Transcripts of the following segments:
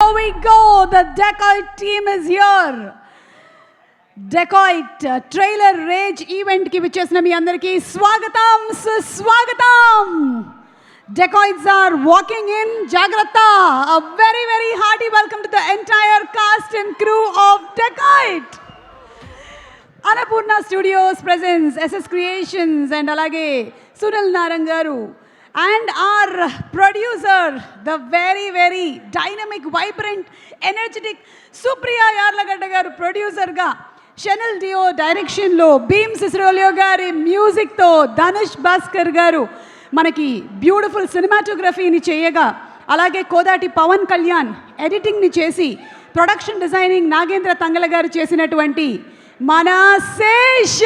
here we go. The Dacoit team is here. Dacoit trailer rage event ki vichesna mi andarki swagatam suswagatam. Dacoits are walking in. Jagrata. A very, very hearty welcome to the entire cast and crew of Dacoit. Annapurna Studios presents SS Creations and alage Sunil Narangaru. And our producer, the very, very dynamic, vibrant, energetic Supriya Yarlagadda garu producer ga, Chanel Dio direction lo, Beam Sisrolio gari music to, Dhanush Bhaskar garu manaki beautiful cinematography ni cheyaga, alage Kodati Pawan Kalyan editing ni chesi, production designing Nagendra Tangala garu chesinatvanti mana Sesh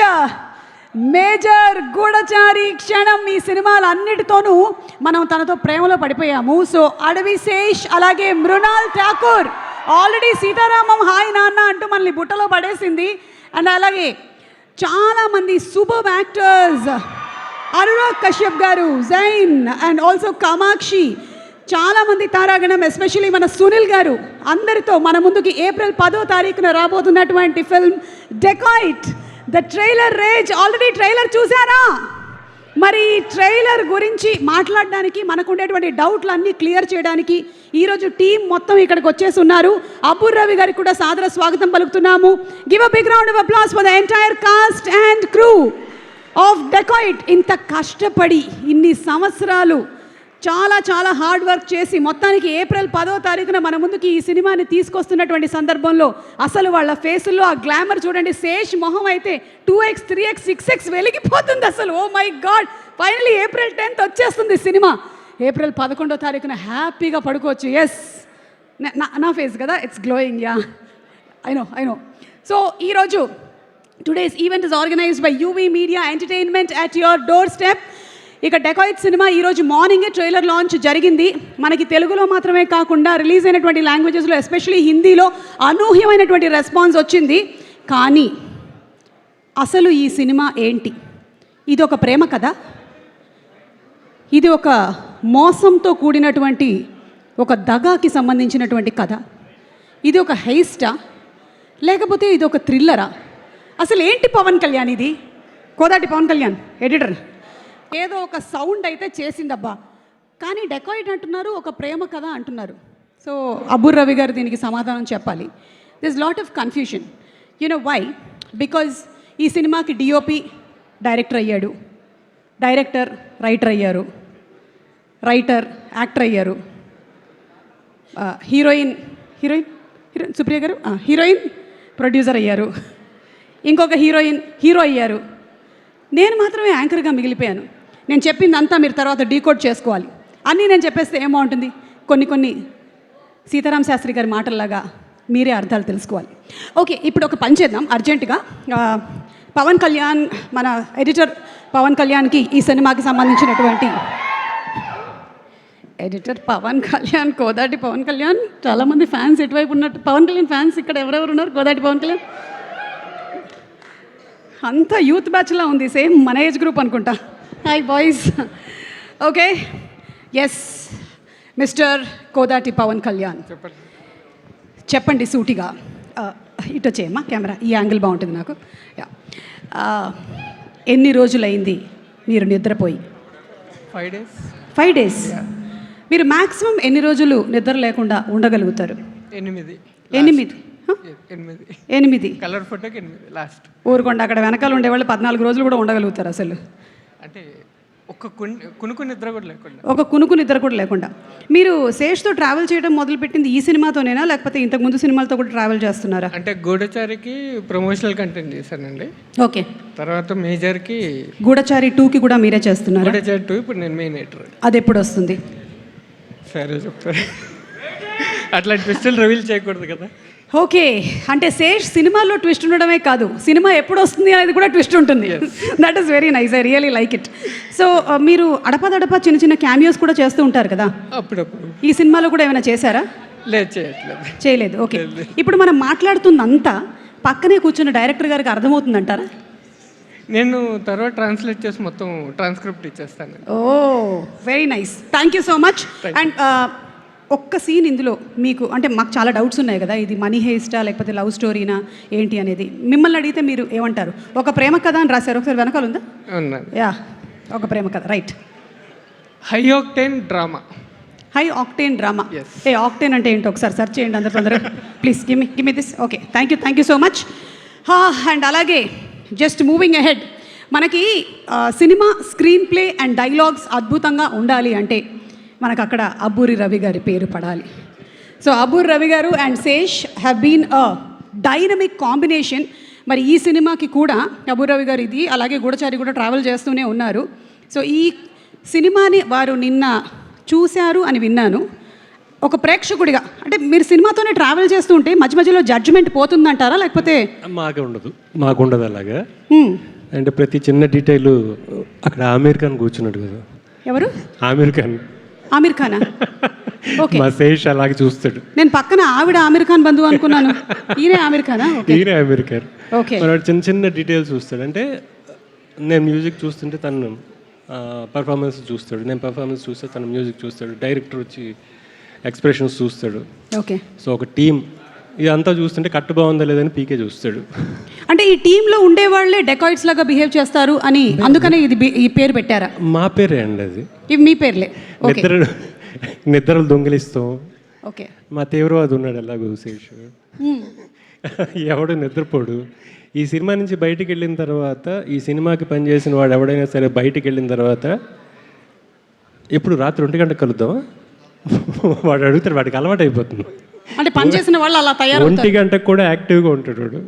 Major Goodachari Kshanam ఈ సినిమాలు అన్నిటితోనూ మనం తనతో ప్రేమలో పడిపోయాము. So అడవి శేష్ అలాగే Mrunal Thakur already Sitaramam hi నాన్న అంటూ మనల్ని బుట్టలో పడేసింది. అండ్ అలాగే చాలామంది సూపర్ యాక్టర్స్ అనురాగ్ కశ్యప్ గారు, జైన్ అండ్ ఆల్సో కామాక్షి, చాలామంది తారాగణం, ఎస్పెషలీ మన సునీల్ గారు, అందరితో మన ముందుకి ఏప్రిల్ 10వ తారీఖున రాబోతున్నటువంటి film Dacoit the trailer rage. Already trailer చూసారా? మరి ట్రైలర్ గురించి మాట్లాడడానికి, మనకు ఉండేటువంటి డౌట్లు అన్నీ క్లియర్ చేయడానికి ఈరోజు టీం మొత్తం ఇక్కడికి వచ్చేసి ఉన్నారు. అబ్బుర్ రవి గారికి కూడా సాదర స్వాగతం పలుకుతున్నాము. Give a big round of applause for the entire cast and crew of Dacoit. ఇంత కష్టపడి ఇన్ని సంవత్సరాలు చాలా చాలా హార్డ్ వర్క్ చేసి మొత్తానికి ఏప్రిల్ 10వ తారీఖున మన ముందుకి ఈ సినిమాని తీసుకొస్తున్నటువంటి సందర్భంలో అసలు వాళ్ళ ఫేసుల్లో ఆ గ్లామర్ చూడండి. శేష్ మొహం అయితే 2x 3x 6x వెలిగిపోతుంది అసలు. Oh my God, finally April 10th వచ్చేస్తుంది సినిమా. ఏప్రిల్ 11వ తారీఖున హ్యాపీగా పడుకోవచ్చు. ఎస్, నా ఫేస్ కదా, it's glowing. Ya, I know. So ఈరోజు today's event is organized by UV media entertainment at your doorstep. ఇక డెకాయిట్ సినిమా ఈరోజు మార్నింగే ట్రైలర్ లాంచ్ జరిగింది. మనకి తెలుగులో మాత్రమే కాకుండా రిలీజ్ అయినటువంటి లాంగ్వేజెస్లో, ఎస్పెషలీ హిందీలో అనూహ్యమైనటువంటి రెస్పాన్స్ వచ్చింది. కానీ అసలు ఈ సినిమా ఏంటి? ఇది ఒక ప్రేమ కథ, ఇది ఒక మోసంతో కూడినటువంటి ఒక దగాకి సంబంధించినటువంటి కథ, ఇది ఒక హెయిస్టా, లేకపోతే ఇది ఒక థ్రిల్లరా? అసలు ఏంటి పవన్ కళ్యాణ్ ఇది? కోదాటి పవన్ కళ్యాణ్ ఎడిటర్ ఏదో ఒక సౌండ్ అయితే చేసిందబ్బా, కానీ డెకాయిట్ అంటున్నారు, ఒక ప్రేమ కథ అంటున్నారు. సో అబ్బుర్ రవి గారు దీనికి సమాధానం చెప్పాలి. This lot of confusion. You know why? Because ఈ సినిమాకి డిఓపి డైరెక్టర్ అయ్యాడు, డైరెక్టర్ రైటర్ అయ్యారు, రైటర్ యాక్టర్ అయ్యారు, heroine Supriya garu heroine producer అయ్యారు, ఇంకొక హీరోయిన్ హీరో అయ్యారు. నేను మాత్రమే యాంకర్గా మిగిలిపోయాను. నేను చెప్పింది అంతా మీరు తర్వాత డీకోడ్ చేసుకోవాలి. అన్నీ నేను చెప్పేస్తే ఏమవుతుంది, కొన్ని సీతారాం శాస్త్రి గారి మాటల్లాగా మీరే అర్థాలు తెలుసుకోవాలి. ఓకే, ఇప్పుడు ఒక పని చేద్దాం అర్జెంటుగా. పవన్ కళ్యాణ్, మన ఎడిటర్ పవన్ కళ్యాణ్కి ఈ సినిమాకి సంబంధించినటువంటి ఎడిటర్ పవన్ కళ్యాణ్, కోదాటి పవన్ కళ్యాణ్, చాలామంది ఫ్యాన్స్ ఎటువైపు ఉన్నట్టు పవన్ కళ్యాణ్ ఫ్యాన్స్ ఇక్కడ ఎవరెవరు ఉన్నారు? కోదాటి పవన్ కళ్యాణ్ అంతా యూత్ బ్యాచ్లా ఉంది, సేమ్ మన ఏజ్ గ్రూప్ అనుకుంటా. Hi boys. Okay, yes, mister Kodati Pawan Kalyan చెప్పండి సూటిగా. ఇటు వచ్చేయమ్మా కెమెరా, ఈ యాంగిల్ బాగుంటుంది నాకు. ఎన్ని రోజులైంది మీరు నిద్రపోయి? 5 days. మీరు మ్యాక్సిమం ఎన్ని రోజులు నిద్ర లేకుండా ఉండగలుగుతారు? 8 కలర్ ఫోటోకి 8 లాస్ట్. ఊరుకోండి, అక్కడ వెనకాల ఉండేవాళ్ళు 14 రోజులు కూడా ఉండగలుగుతారు అసలు. అంటే ఒక కునుకు నిద్ర కూడా లేకుండా. మీరు శేష్తో ట్రావెల్ చేయడం మొదలుపెట్టింది ఈ సినిమాతోనేనా, లేకపోతే ఇంతకుముందు సినిమాలతో కూడా ట్రావెల్ చేస్తున్నారా? అంటే గూఢచారికి ప్రమోషనల్ కంటెంట్ చేశానండి. ఓకే, తర్వాత మేజర్కి గూఢచారి 2కి కూడా మీరే చేస్తున్నారు? గూఢచారి 2 ఇప్పుడు నేను మెయిన్ ఎడిటర్. అది ఎప్పుడు వస్తుంది? సరే చెప్తారు, అట్లా ట్విస్టులు రివీల్ చేయకూడదు కదా. ఓకే, అంటే శేష్ సినిమాలో ట్విస్ట్ ఉండడమే కాదు, సినిమా ఎప్పుడు వస్తుంది అనేది కూడా ట్విస్ట్ ఉంటుంది. That is very nice, I really like it. So మీరు అడపదడప చిన్న క్యామియోస్ కూడా చేస్తూ ఉంటారు కదా అప్పుడప్పుడు. ఈ సినిమాలో కూడా ఏమైనా చేశారా? చేయలేదు. ఓకే, ఇప్పుడు మనం మాట్లాడుతుందంతా పక్కనే కూర్చున్న డైరెక్టర్ గారికి అర్థమవుతుందంటారా? నేను తర్వాత ట్రాన్స్లేట్ చేసి మొత్తం ట్రాన్స్క్రిప్ట్ ఇచ్చేస్తాను. Oh very nice, thank you so much. And ఒక్క సీన్ ఇందులో మీకు అంటే మాకు చాలా డౌట్స్ ఉన్నాయి కదా, ఇది మనీ హేస్టా లేకపోతే లవ్ స్టోరీనా ఏంటి అనేది. మిమ్మల్ని అడిగితే మీరు ఏమంటారు? ఒక ప్రేమ కథ అని రాశారు, ఒకసారి వెనకాల ఉందా? యా, ఒక ప్రేమ కథ, right. High octane drama. High octane drama. A octane అంటే ఏంటో ఒకసారి సెర్చ్ చేయండి అందరు తొందరగా please. Give me this. Okay, thank you so much. And అలాగే జస్ట్ మూవింగ్ అహెడ్, మనకి cinema screenplay and dialogues అద్భుతంగా ఉండాలి అంటే మనకు అక్కడ అబ్బూరి రవి గారి పేరు పడాలి. So Abburi Ravi garu and Sesh have been a dynamic combination. మరి ఈ సినిమాకి కూడా అబ్బూరి రవి గారు ఇది అలాగే గూఢచారి కూడా ట్రావెల్ చేస్తూనే ఉన్నారు. సో ఈ సినిమాని వారు నిన్న చూశారు అని విన్నాను. ఒక ప్రేక్షకుడిగా అంటే మీరు సినిమాతోనే ట్రావెల్ చేస్తూ ఉంటే మధ్య మధ్యలో జడ్జిమెంట్ పోతుందంటారా, లేకపోతే? మాకుండదు అలాగా. అంటే ప్రతి చిన్న డీటెయిల్ అక్కడ ఆమీర్ ఖాన్ కూర్చున్నాడు కదా. ఎవరు? ఆమీర్ ఖానా? ఓకే, మా శేష్ అలాగే చూస్తాడు. నేను పక్కన ఆవిడ ఆమీర్ ఖాన్ బంధువు అనుకున్నాను. ఈయనే ఆమీర్ ఖానా? ఈయనే ఆమీర్ ఖాన్. ఓకే, చిన్న చిన్న డీటెయిల్స్ చూస్తాడు. అంటే నేను మ్యూజిక్ చూస్తుంటే తను పర్ఫార్మెన్స్ చూస్తాడు, నేను పర్ఫార్మెన్స్ చూస్తే తను మ్యూజిక్ చూస్తాడు, డైరెక్టర్ వచ్చి ఎక్స్ప్రెషన్స్ చూస్తాడు. ఓకే, సో ఒక టీం ఇదంతా చూస్తుంటే కట్టు బాగుందా లేదని పీకే చూస్తాడు. అంటే ఈ టీంలో ఉండేవాళ్ళే డెకాయిడ్స్ లాగా బిహేవ్ చేస్తారు అని అందుకనే ఈ పేరు పెట్టారా? మా పేరే అండి అది. ఇవి మీ పేర్లే? నిద్రలు దొంగిలిస్తాం. ఓకే, మా తీవ్రవాది ఉన్నాడు ఎలాగో శేష్, ఎవడు నిద్రపోడు. ఈ సినిమా నుంచి బయటికి వెళ్ళిన తర్వాత, ఈ సినిమాకి పనిచేసిన వాడు ఎవడైనా సరే బయటికి వెళ్ళిన తర్వాత ఎప్పుడు రాత్రి 1 గంటకు కలుద్దామా వాడు అడుగుతాడు, వాడికి అలవాటు అయిపోతుంది. అంటే పని చేసిన వాళ్ళు అలా తయారు 1 గంటకు కూడా యాక్టివ్గా ఉంటాడు వాడు.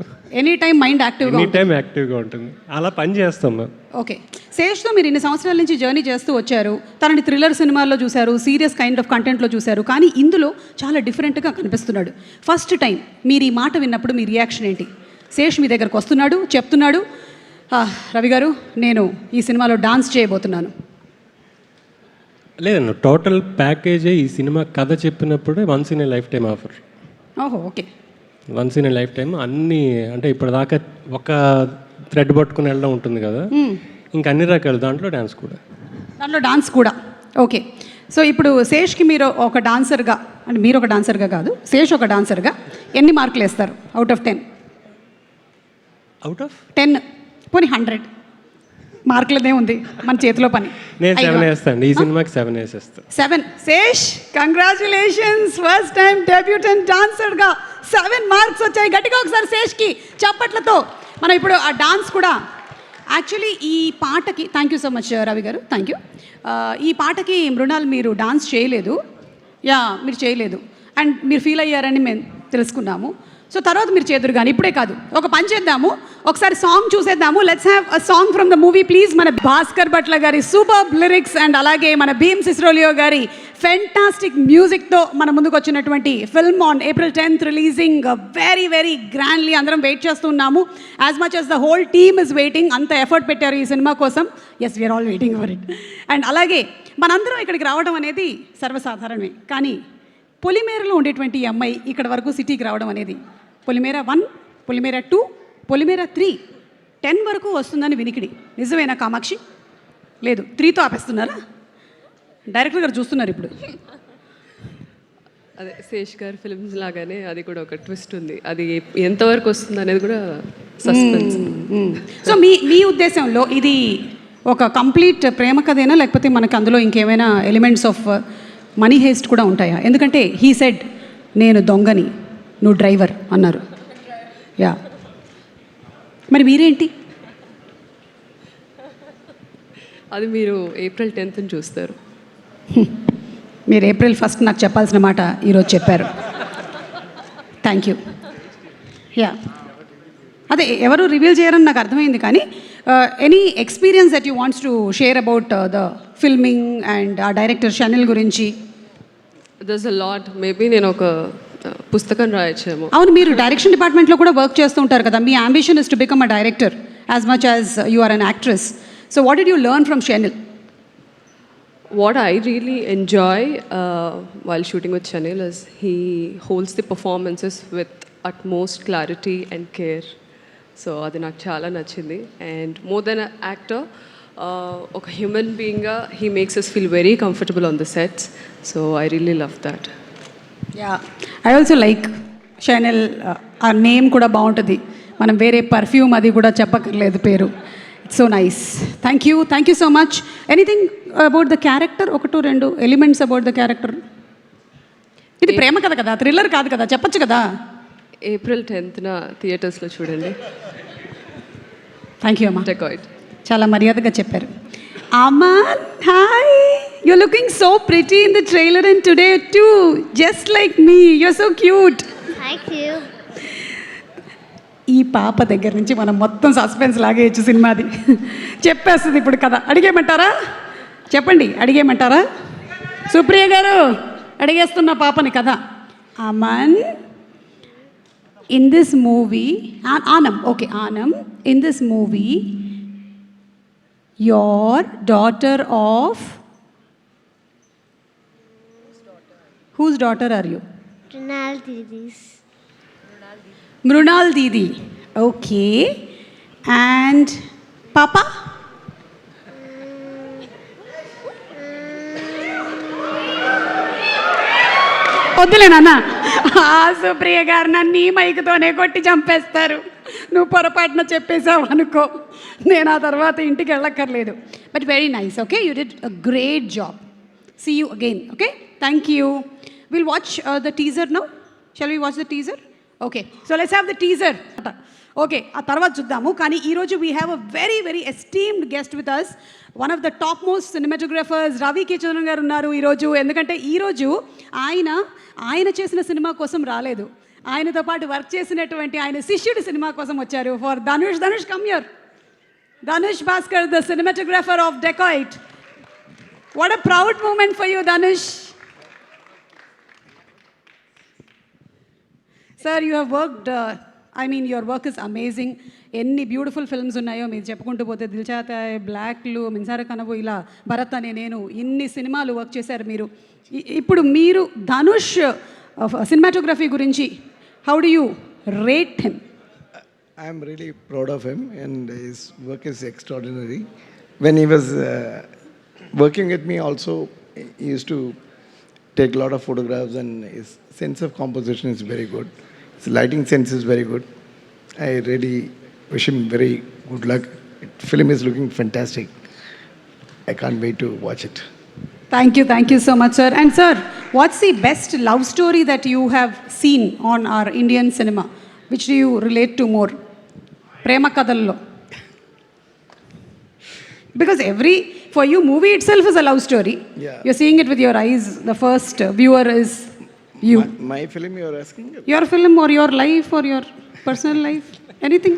ఎనీ టైం మైండ్ యాక్టివ్గా ఉంటుంది. అలా పని చేస్తాం. ఓకే, శేష్తో మీరు ఇన్ని సంవత్సరాల నుంచి జర్నీ చేస్తూ వచ్చారు. తనని థ్రిల్లర్ సినిమాల్లో చూశారు, సీరియస్ కైండ్ ఆఫ్ కంటెంట్లో చూశారు, కానీ ఇందులో చాలా డిఫరెంట్గా కనిపిస్తున్నాడు. ఫస్ట్ టైం మీరు ఈ మాట విన్నప్పుడు మీ రియాక్షన్ ఏంటి? శేష్ మీ దగ్గరకు వస్తున్నాడు, చెప్తున్నాడు, రవి గారు నేను ఈ సినిమాలో డాన్స్ చేయబోతున్నాను. లేదన్న టోటల్ ప్యాకేజే ఈ సినిమా కథ చెప్పినప్పుడే once in a lifetime offer. ఓహో, okay, once in a lifetime అన్నీ. అంటే ఇప్పటిదాకా ఒక థ్రెడ్ పట్టుకుని వెళ్ళడం ఉంటుంది కదా, ఇంకా అన్ని రకాలు, దాంట్లో డాన్స్ కూడా. ఓకే, సో ఇప్పుడు శేష్కి మీరు ఒక డాన్సర్గా, అంటే మీరు ఒక డాన్సర్గా కాదు, శేష్ ఒక డాన్సర్గా ఎన్ని మార్కులు వేస్తారు అవుట్ ఆఫ్ 10? అవుట్ ఆఫ్ 10 పోనీ 100 మార్కులదే ఉంది మన చేతిలో పని. నేను 7 వేస్తాను, ఈ సినిమాకి 7 వేసేస్తాను. 7. Sesh, congratulations, first time debutant డాన్సర్గా 7 మార్క్స్ వచ్చాయి. గట్టిగా ఒకసారి శేష్కి చప్పట్లతో. మనం ఇప్పుడు ఆ డాన్స్ కూడా యాక్చువల్లీ ఈ పాటకి thank you so much Ravi గారు, థ్యాంక్ యూ. ఈ పాటకి మృణాల్ మీరు డాన్స్ చేయలేదు. మీరు చేయలేదు అండ్ మీరు ఫీల్ అయ్యారని మేము తెలుసుకున్నాము. సో తర్వాత మీరు చేదురు కానీ ఇప్పుడే కాదు, ఒక పని చేద్దాము, ఒకసారి సాంగ్ చూసేద్దాము. Let's have a song from the movie please. మన భాస్కర్ భట్ల గారి సూపర్ లిరిక్స్ అండ్ అలాగే మన భీమ్ సిస్రోలియో గారి ఫెంటాస్టిక్ మ్యూజిక్తో మన ముందుకు వచ్చినటువంటి film on April 10th releasing very very grandly. అందరం వెయిట్ చేస్తున్నాము, as much as the whole team is waiting. అంత ఎఫర్ట్ పెట్టారు ఈ సినిమా కోసం. Yes, we are all waiting for it. And అలాగే మనందరం ఇక్కడికి రావడం అనేది సర్వసాధారణమే, కానీ పొలిమేరలో ఉండేటువంటి ఈ అమ్మాయి ఇక్కడ వరకు సిటీకి రావడం అనేది పొలిమేర 1, పొలిమేర 2, పొలిమేర 3, 10 వరకు వస్తుందని వినికిడి. నిజమేనా కామాక్షి? లేదు, 3తో ఆపేస్తున్నారా? డైరెక్టర్ గారు చూస్తున్నారు ఇప్పుడు. అదే శేష్ గారి ఫిల్మ్స్ లాగానే అది కూడా ఒక ట్విస్ట్ ఉంది. అది ఎంతవరకు వస్తుంది అనేది కూడా సస్పెన్స్. సో మీ ఉద్దేశంలో ఇది ఒక కంప్లీట్ ప్రేమ కథేనా, లేకపోతే మనకు అందులో ఇంకేమైనా ఎలిమెంట్స్ ఆఫ్ మనీ హేస్ట్ కూడా ఉంటాయా? ఎందుకంటే హీ సెడ్ నేను దొంగని, నువ్వు డ్రైవర్ అన్నారు. మరి మీరేంటి? అది మీరు April 10th చూస్తారు. మీరు April 1st నాకు చెప్పాల్సిన మాట ఈరోజు చెప్పారు. Thank you. అదే ఎవరు రివీల్ చేయరని నాకు అర్థమైంది, కానీ any experience that you wants to share about the filming and ఆ డైరెక్టర్ షనిల్ గురించి? దర్స్ అ లాట్. మేబీ నేను ఒక పుస్తకం రాయొచ్చేమో. అవును, మీరు డైరెక్షన్ డిపార్ట్మెంట్లో కూడా వర్క్ చేస్తూ ఉంటారు కదా. మీ ambition is to become a director as much as you are an actress. So what did you learn from Shanil? What I really enjoy while shooting with Chanil is he holds the performances with utmost clarity and care. So adi నాకు చాలా నచ్చింది. And more than an actor, ఒక human బీయింగ్గా he makes us feel very comfortable on the sets. So I really love that. Ya I also like Shainal. ఆ name కూడా బాగుంటుంది, మనం వేరే perfume అది కూడా చెప్పక్కర్లేదు పేరు. It's so nice. Thank you so much. Anything about the character, 1-2 elements about the character. ఇది ప్రేమ కథ కదా, థ్రిల్లర్ కాదు కదా, చెప్పచ్చు కదా. April 10th థియేటర్స్లో చూడండి. థ్యాంక్ యూ అమ్మా, డెకాయిడ్. చాలా మర్యాదగా చెప్పారు. Aman, hi, you looking so pretty in the trailer and today too, just like me, you're so cute. Thank you. ఈ పాప దగ్గర నుంచి మనం మొత్తం సస్పెన్స్ లాగేయచ్చు సినిమాది. చెప్పేస్తుంది ఇప్పుడు కథ. అడిగేయమంటారా? చెప్పండి, అడిగేయమంటారా? సుప్రియ గారు అడిగేస్తున్న పాపని కథ. Aman, in this movie, Anam, okay, Anam, in this movie, your daughter of, whose daughter are you? Mrinal Didi's. Mrunal Didi, okay, and Papa? వద్దులే నాన్న. సుప్రియ గారు నన్ను ఈ మైకుతోనే కొట్టి చంపేస్తారు. నువ్వు పొరపాటున చెప్పేశావు అనుకో, నేను ఆ తర్వాత ఇంటికి వెళ్ళక్కర్లేదు. But very nice, okay, you did a great job. See you again, okay, thank you. Will watch the teaser now. Shall we watch the teaser? Okay, so let's have the teaser. Okay, ఆ తర్వాత చూద్దాము. కానీ ఈరోజు we have a very very esteemed guest with us, one of the top most cinematographers Ravi K Chandran గారు ఉన్నారు ఈరోజు. ఎందుకంటే ఈరోజు ఆయన చేసిన సినిమా కోసం రాలేదు, ఆయనతో పాటు వర్క్ చేసినటువంటి ఆయన శిష్యుడి సినిమా కోసం వచ్చారు. For Dhanush come here. Dhanush Bhaskar, the cinematographer of Dacoit. What a proud moment for you Dhanush. Sir, you have worked, I mean your work is amazing. ఎన్ని బ్యూటిఫుల్ ఫిల్మ్స్ ఉన్నాయో మీరు చెప్పుకుంటూ పోతే, దిల్చాతాయ్, బ్లాక్లు, మిన్సార కనవు, ఇలా భరత్ అనే నేను, ఇన్ని సినిమాలు వర్క్ చేశారు మీరు. ఇప్పుడు మీరు ధనుష్ సినిమాటోగ్రఫీ గురించి, how do you rate him? I am really proud of him, and his work is extraordinary. When he was working with me also, he used to take a lot of photographs, and his sense of composition is very good. His lighting sense is very good. I really wish him very good luck. The film is looking fantastic. I can't wait to watch it. Thank you so much, sir. And sir, what's the best love story that you have seen on our Indian cinema? Which do you relate to more? Prema kadallo. Because for you, movie itself is a love story. Yeah. You're seeing it with your eyes. The first viewer is you. My film you are asking? Your film or your life or your personal life? Anything?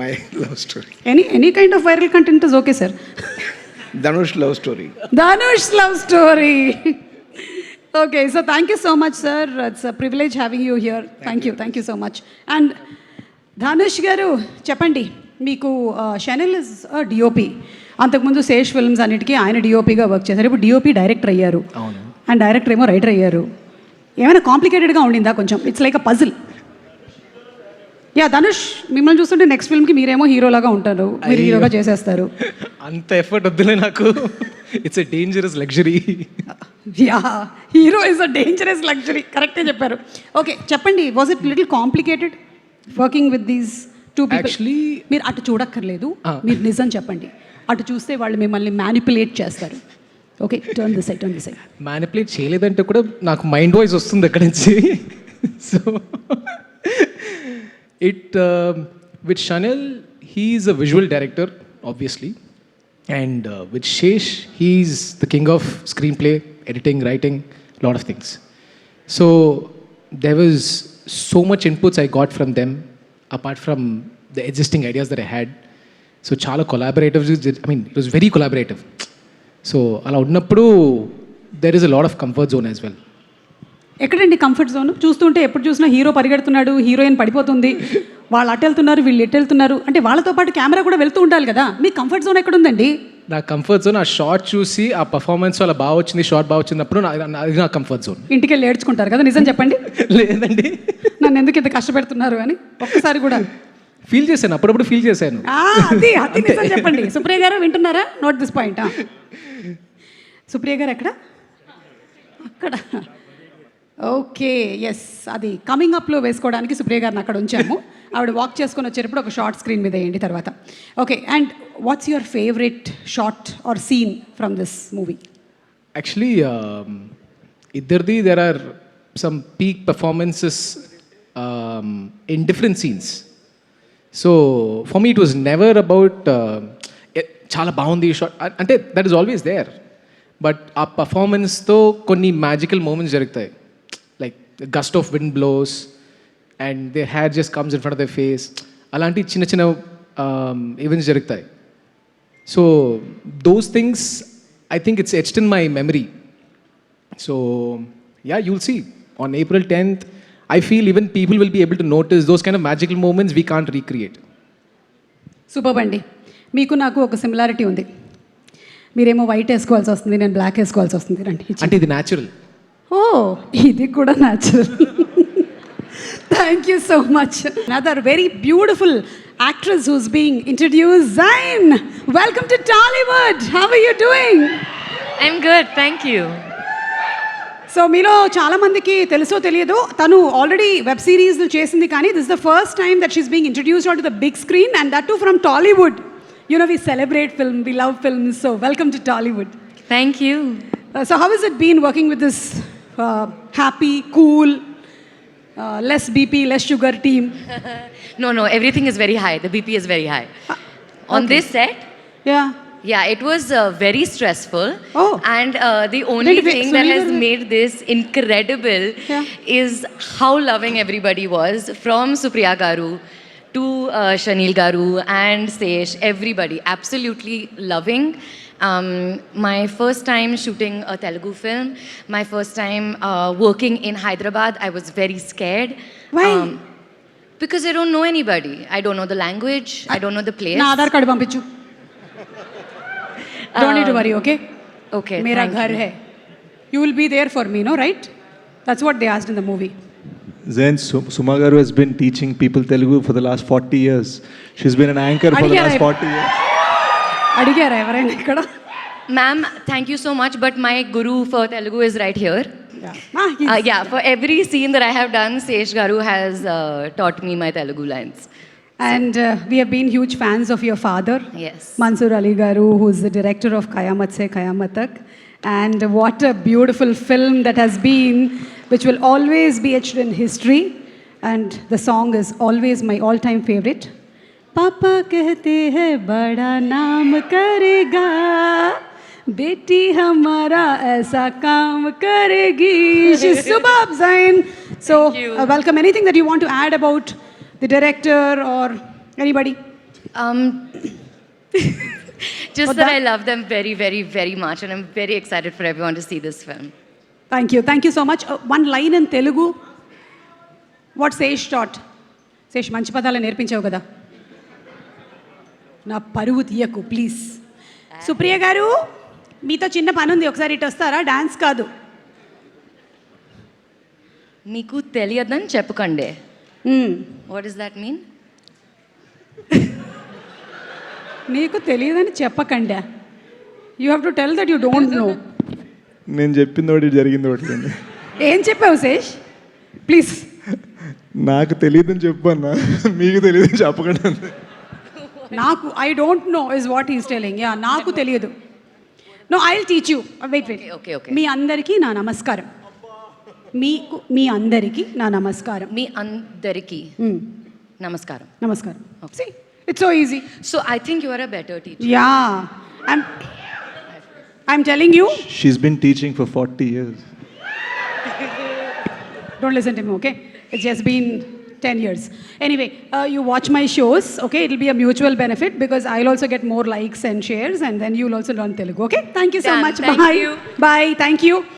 My love story. Any kind of viral content is okay, sir. Dhanush love story. Dhanush love story. Okay, so thank you so much, sir. It's a privilege having you here. Thank you so much. And Dhanush garu, చెప్పండి, మీకు షనల్ is DOP. అంతకుముందు Sesh films అన్నిటికీ ఆయన డిఓపిగా work చేశారు. ఇప్పుడు DOP director అయ్యారు, and director ఏమో writer అయ్యారు. ఏమైనా కాంప్లికేటెడ్గా ఉండిందా కొంచెం? It's like a puzzle. Yeah Dhanush, మిమ్మల్ని చూస్తుంటే నెక్స్ట్ ఫిల్మ్కి మీరేమో హీరోలాగా ఉంటారు, మీరు హీరోగా చేసేస్తారు. అంత ఎఫర్ట్ వద్దులే నాకు. It's a dangerous luxury. Yeah, hero is a dangerous luxury, కరెక్టే చెప్పారు. ఓకే, చెప్పండి, was it little complicated working with these two people? Actually మీరు అటు చూడక్కర్లేదు, మీరు నిజం చెప్పండి. అటు చూస్తే వాళ్ళు మిమ్మల్ని మ్యానిపులేట్ చేస్తారు. Okay, turn this side. Manipulate చేయలేదంటే కూడా నాకు మైండ్ వాయిస్ వస్తుంది అక్కడి నుంచి. So with Shanil, he is a visual director, obviously. And with Shesh, he's the king of screenplay, editing, writing, a lot of things. So there was so much inputs I got from them, apart from the existing ideas that I had. So chala collaborative, I mean, it was very collaborative. So ala unnappudu there is a lot of comfort zone as well. ఎక్కడండి comfort zone? చూస్తుంటే ఎప్పుడు చూసినా hero పరిగెడుతున్నాడు, heroine పడిపోతుంది, వాళ్ళు అటు వెళ్తున్నారు, వీళ్ళు ఎటు వెళ్తున్నారు, అంటే వాళ్ళతో పాటు కెమెరా కూడా వెళ్తూ ఉండాలి కదా. మీ కంఫర్ట్ జోన్ ఎక్కడుందండి? నా కంఫర్ట్ జోన్ ఆ షార్ట్ చూసి ఆ పర్ఫార్మెన్స్ అలా బాగా వచ్చింది, షార్ట్ బాగా వచ్చినప్పుడు అది నా కంఫర్ట్ జోన్. ఇంటికి వెళ్ళి ఏడ్చుకుంటారు కదా, నిజం చెప్పండి. లేదండి, నన్ను ఎందుకు ఇంత కష్టపెడుతున్నారు అని ఒక్కసారి కూడా ఫీల్ చేశాను, అప్పుడప్పుడు ఫీల్ చేశాను. అది నిజం చెప్పండి. సుప్రియ గారు వింటున్నారా? Note this point. సుప్రియ గారు ఎక్కడ? అక్కడ. ఓకే, ఎస్, అది కమింగ్ అప్లో వేసుకోవడానికి సుప్రియ గారిని అక్కడ ఉంచాము. ఆవిడ వాక్ చేసుకొని వచ్చేటప్పుడు ఒక షార్ట్ స్క్రీన్ మీద వేయండి తర్వాత. Okay, and what's your favourite shot or scene from this movie? Actually, Iddardi, there are some peak performances in different scenes. So for me, it was never about చాలా బాగుంది shot అంటే that is always there. But ఆ పర్ఫార్మెన్స్తో కొన్ని magical moments జరుగుతాయి. Like gust of wind blows and their hair just comes in front of the face. అలాంటి చిన్న చిన్న ఈవెంట్స్ జరుగుతాయి. So those things I think it's etched in my memory. So, yeah, you'll see. On April 10th, I feel even people will be able to notice those kind of magical moments we can't recreate. Super అండి. మీకు నాకు ఒక similarity ఉంది. మీరేమో white వేసుకోవాల్సి వస్తుంది, నేను black వేసుకోవాల్సి వస్తుంది. రండి. అంటే ఇది న్యాచురల్. ఓ, ఇది కూడా natural. Thank you so much. Another very beautiful actress who's being introduced, Zain. Welcome to Tollywood. How are you doing? I'm good, thank you. So మీలో చాలా మందికి తెలుసో తెలియదో తను ఆల్రెడీ వెబ్ సిరీస్లు చేసింది, కానీ this the first time that she's being introduced on to the big screen and that too from Tollywood. You know we celebrate film, we love films, so welcome to Tollywood. Thank you. So how has it been working with this happy, cool, less BP, less sugar team? No, everything is very high. The BP is very high. On this set, Yeah. it was very stressful. Oh. And the only Wait, thing so that you has were- made this incredible is how loving everybody was, from Supriya Garu to Shanil Garu and Sesh, everybody, absolutely loving. My first time shooting a Telugu film, my first time working in Hyderabad, I was very scared. Why? Because I don't know anybody. I don't know the language. I don't know the place. నా Aadhaar card పంపించు. Don't need to worry, okay? Okay. मेरा thank घर you. है. You will be there for me, no, right? That's what they asked in the movie. Zain Suma Garu has been teaching people Telugu for the last 40 years. She's been an anchor for the Adigara last 40 years. అడిగారా ఎవరైనా ఇక్కడ? Ma'am, thank you so much. But my guru for Telugu is right here. Yeah, for every scene that I have done, Sesh Garu has taught me my Telugu lines. And we have been huge fans of your father, Yes. Mansoor Ali Garu, who's the director of Kayamat Se Kayamat Tak. And what a beautiful film that has been, which will always be etched in history. And the song is always my all-time favorite. Papa कहते हैं बड़ा नाम करेगा, बेटी हमारा ऐसा काम करेगी. She's superb, Zain. So, welcome. Anything that you want to add about the director or anybody? Just that I love them very, very, very much. And I'm very excited for everyone to see this film. Thank you. Thank you so much. One line in Telugu. What Sesh taught? Sesh, మంచి పదాలు నేర్పించావు కదా. నా పరువు తీయకు please. Supriya గారు, మీతో చిన్న పని ఉంది, ఒకసారి ఇటు వస్తారా? డాన్స్ కాదు. మీకు తెలియదని చెప్పకండి. What does that mean? నీకు తెలియదని చెప్పకండి. You have to tell that you don't know. నేను చెప్పింది ఒకటి జరిగింది ఒకటి. ఏం చెప్పావు శేష్? ప్లీజ్. నాకు తెలియదని చెప్పన్నా, మీకు తెలియదని చెప్పకండి. నాకు I don't know is what is telling. Yeah, నాకు తెలియదు. No, I will teach you. Wait. Okay. మీ అందరికీ నా నమస్కారం. మీ అందరికీ నా నమస్కారం. మీ అందరికీ నమస్కారం. నమస్కారం. See, it's so easy. So I think you are a better teacher. Yeah, I'm telling you. She's been teaching for 40 years. Don't listen to me, okay? It's just been 10 years. Anyway, you watch my shows, okay? It'll be a mutual benefit because I'll also get more likes and shares, and then you'll also learn Telugu, okay? Thank you so Done. much. Thank Bye. you. Bye. Thank you.